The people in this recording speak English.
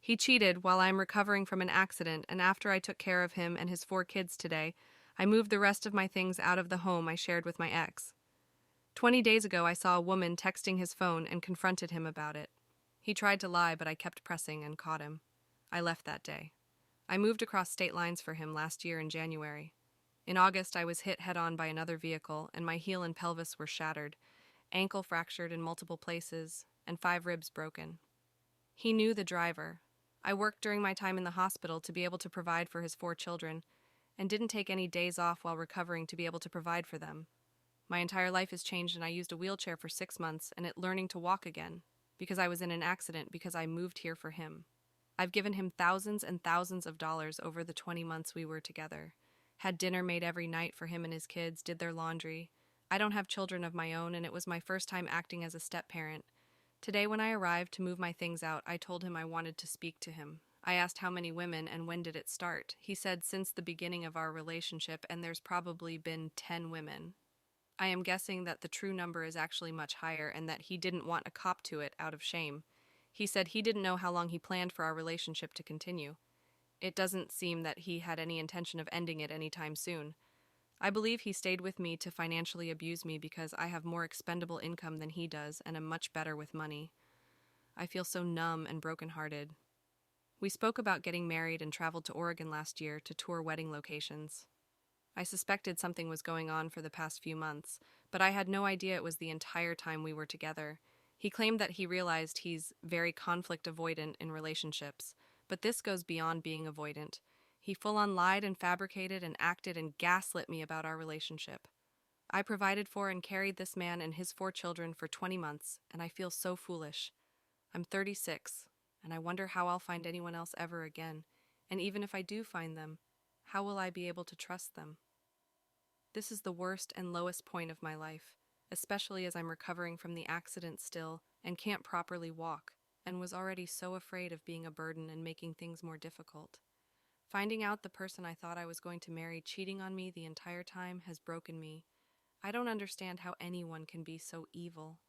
He cheated while I'm recovering from an accident, and after I took care of him and his 4 kids today, I moved the rest of my things out of the home I shared with my ex. 20 days ago, I saw a woman texting his phone and confronted him about it. He tried to lie, but I kept pressing and caught him. I left that day. I moved across state lines for him last year in January. In August, I was hit head-on by another vehicle, and my heel and pelvis were shattered, ankle fractured in multiple places, and 5 ribs broken. He knew the driver. I worked during my time in the hospital to be able to provide for his 4 children, and didn't take any days off while recovering to be able to provide for them. My entire life has changed, and I used a wheelchair for 6 months and it learning to walk again, because I was in an accident because I moved here for him. I've given him thousands and thousands of dollars over the 20 months we were together. Had dinner made every night for him and his kids, did their laundry. I don't have children of my own, and it was my first time acting as a step-parent. Today, when I arrived to move my things out, I told him I wanted to speak to him. I asked how many women and when did it start. He said since the beginning of our relationship, and there's probably been 10 women. I am guessing that the true number is actually much higher and that he didn't want a cop to it out of shame. He said he didn't know how long he planned for our relationship to continue. It doesn't seem that he had any intention of ending it anytime soon. I believe he stayed with me to financially abuse me because I have more expendable income than he does and am much better with money. I feel so numb and brokenhearted. We spoke about getting married and traveled to Oregon last year to tour wedding locations. I suspected something was going on for the past few months, but I had no idea it was the entire time we were together. He claimed that he realized he's very conflict avoidant in relationships, but this goes beyond being avoidant. He full-on lied and fabricated and acted and gaslit me about our relationship. I provided for and carried this man and his 4 children for 20 months, and I feel so foolish. I'm 36, and I wonder how I'll find anyone else ever again. And even if I do find them, how will I be able to trust them? This is the worst and lowest point of my life, especially as I'm recovering from the accident still and can't properly walk, and was already so afraid of being a burden and making things more difficult. Finding out the person I thought I was going to marry cheating on me the entire time has broken me. I don't understand how anyone can be so evil.